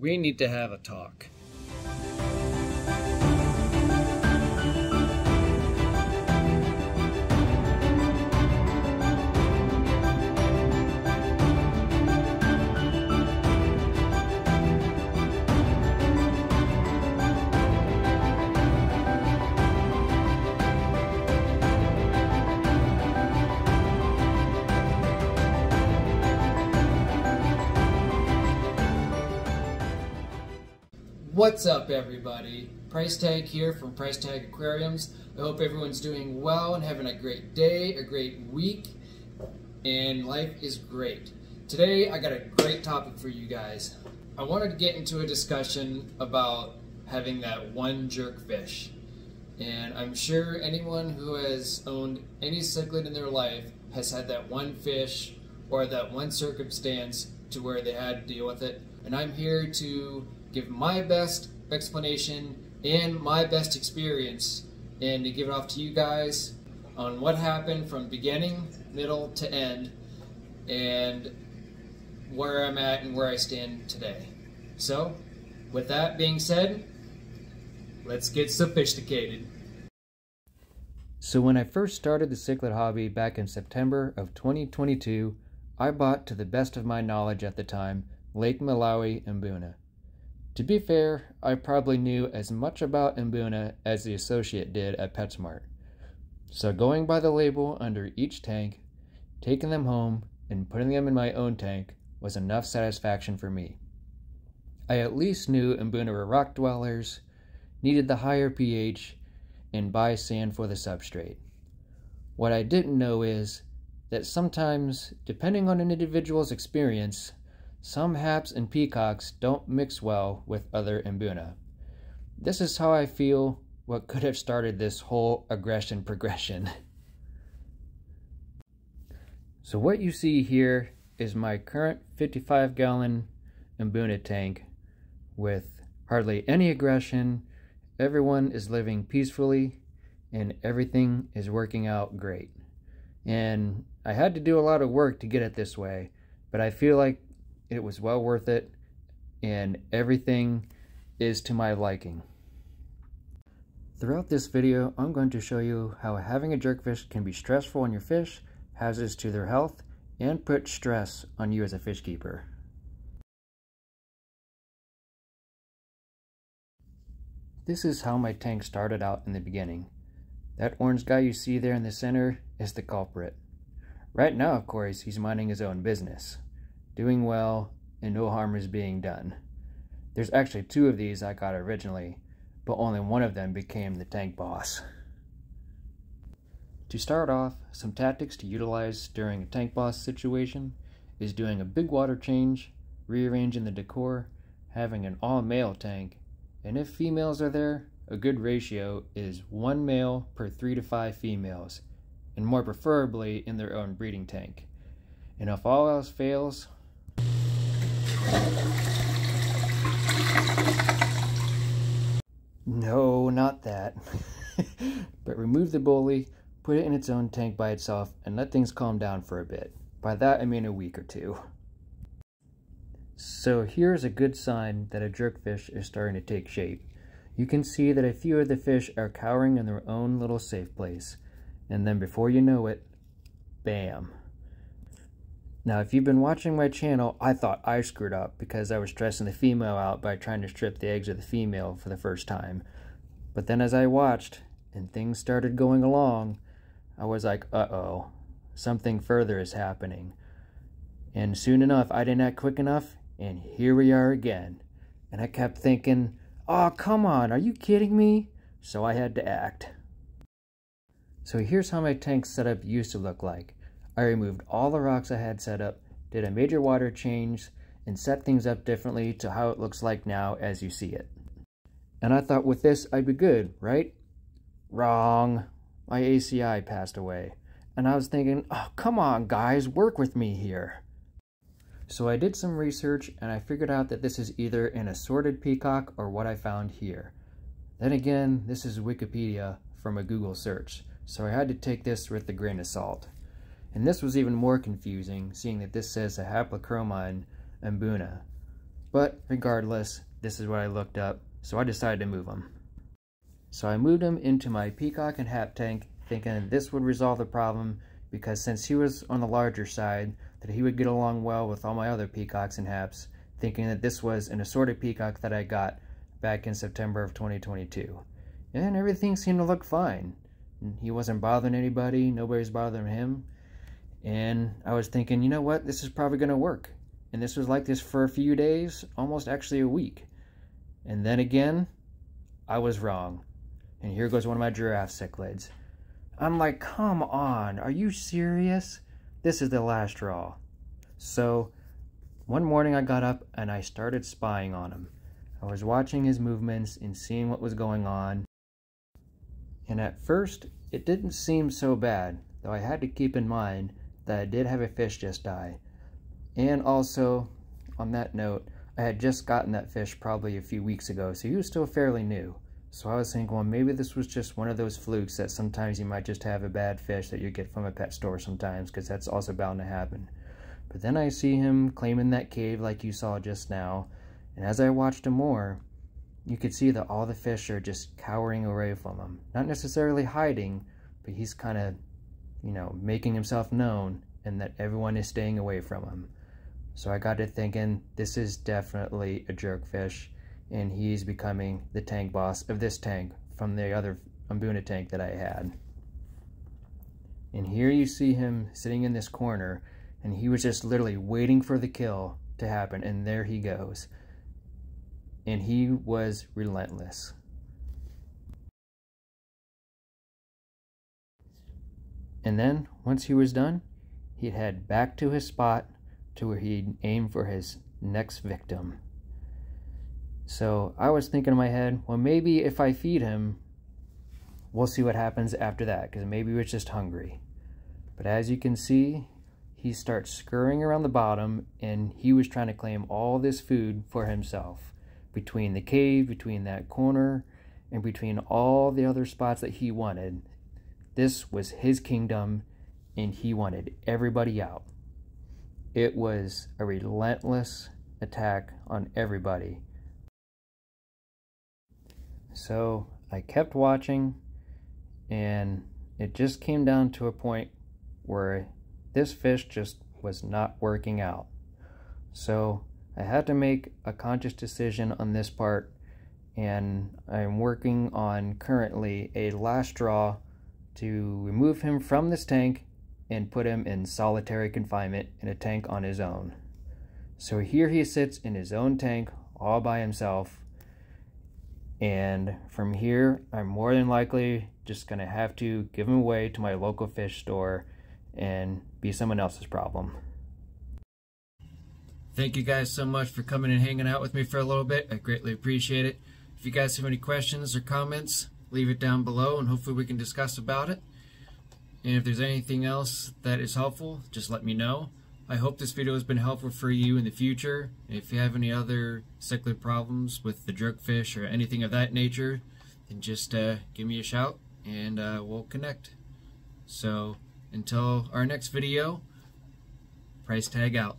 We need to have a talk. What's up, everybody? Price Tag here from Price Tag Aquariums. I hope everyone's doing well and having a great day, a great week, and life is great. Today I got a great topic for you guys. I wanted to get into a discussion about having that one jerk fish. And I'm sure anyone who has owned any cichlid in their life has had that one fish or that one circumstance to where they had to deal with it. And I'm here to give my best explanation and my best experience, and to give it off to you guys on what happened from beginning, middle to end, and where I'm at and where I stand today. So, with that being said, let's get sophisticated. So when I first started the cichlid hobby back in September of 2022, I bought, to the best of my knowledge at the time, Lake Malawi Mbuna. To be fair, I probably knew as much about Mbuna as the associate did at PetSmart. So going by the label under each tank, taking them home, and putting them in my own tank was enough satisfaction for me. I at least knew Mbuna were rock dwellers, needed the higher pH, and buy sand for the substrate. What I didn't know is that sometimes, depending on an individual's experience, some haps and peacocks don't mix well with other Mbuna. This is how I feel what could have started this whole aggression progression. So what you see here is my current 55-gallon Mbuna tank with hardly any aggression. Everyone is living peacefully and everything is working out great. And I had to do a lot of work to get it this way, but I feel like it was well worth it, and everything is to my liking. Throughout this video, I'm going to show you how having a jerkfish can be stressful on your fish, hazardous to their health, and put stress on you as a fish keeper. This is how my tank started out in the beginning. That orange guy you see there in the center is the culprit. Right now, of course, he's minding his own business, doing well, and no harm is being done. There's actually two of these I got originally, but only one of them became the tank boss. To start off, some tactics to utilize during a tank boss situation is doing a big water change, rearranging the decor, having an all-male tank, and if females are there, a good ratio is 1 male per 3 to 5 females, and more preferably in their own breeding tank. And if all else fails, no, not that. But remove the bully, put it in its own tank by itself, and let things calm down for a bit. By that I mean a week or two. So here's a good sign that a jerkfish is starting to take shape. You can see that a few of the fish are cowering in their own little safe place. And then before you know it, bam. Now, if you've been watching my channel, I thought I screwed up because I was stressing the female out by trying to strip the eggs of the female for the first time. But then as I watched and things started going along, I was like, uh-oh, something further is happening. And soon enough, I didn't act quick enough, and here we are again. And I kept thinking, oh, come on, are you kidding me? So I had to act. So here's how my tank setup used to look like. I removed all the rocks I had set up, did a major water change, and set things up differently to how it looks like now as you see it. And I thought with this I'd be good, right? Wrong. My ACI passed away. And I was thinking, oh, come on guys, work with me here. So I did some research and I figured out that this is either an assorted peacock or what I found here. Then again, this is Wikipedia from a Google search, so I had to take this with a grain of salt. And this was even more confusing, seeing that this says a haplochromine Mbuna. But regardless, this is what I looked up, so I decided to move him. So I moved him into my peacock and hap tank, thinking this would resolve the problem, because since he was on the larger side, that he would get along well with all my other peacocks and haps, thinking that this was an assorted peacock that I got back in September of 2022. And everything seemed to look fine. He wasn't bothering anybody, nobody's bothering him. And I was thinking, you know what, this is probably going to work. And this was like this for a few days, almost actually a week. And then again, I was wrong. And here goes one of my giraffe cichlids. I'm like, come on, are you serious? This is the last straw. So, one morning I got up and I started spying on him. I was watching his movements and seeing what was going on. And at first, it didn't seem so bad, though I had to keep in mind that I did have a fish just die. And also, on that note, I had just gotten that fish probably a few weeks ago, so he was still fairly new. So I was thinking, well, maybe this was just one of those flukes that sometimes you might just have a bad fish that you get from a pet store sometimes, because that's also bound to happen. But then I see him claiming that cave like you saw just now, and as I watched him more, you could see that all the fish are just cowering away from him. Not necessarily hiding, but he's kind of, you know, making himself known, and that everyone is staying away from him. So I got to thinking, this is definitely a jerkfish, and he's becoming the tank boss of this tank from the other Mbuna tank that I had. And here you see him sitting in this corner, and he was just literally waiting for the kill to happen, and there he goes. And he was relentless. And then, once he was done, he'd head back to his spot to where he'd aim for his next victim. So I was thinking in my head, well, maybe if I feed him, we'll see what happens after that, because maybe he was just hungry. But as you can see, he starts scurrying around the bottom, and he was trying to claim all this food for himself. Between the cave, between that corner, and between all the other spots that he wanted, this was his kingdom, and he wanted everybody out. It was a relentless attack on everybody. So I kept watching, and it just came down to a point where this fish just was not working out. So I had to make a conscious decision on this part, and I'm working on currently a last straw to remove him from this tank and put him in solitary confinement in a tank on his own. So here he sits in his own tank all by himself, and from here I'm more than likely just gonna have to give him away to my local fish store and be someone else's problem. Thank you guys so much for coming and hanging out with me for a little bit. I greatly appreciate it. If you guys have any questions or comments, leave it down below and hopefully we can discuss about it. And if there's anything else that is helpful, just let me know. I hope this video has been helpful for you in the future. If you have any other cichlid problems with the jerkfish or anything of that nature, then just give me a shout and we'll connect. So until our next video, price tag out.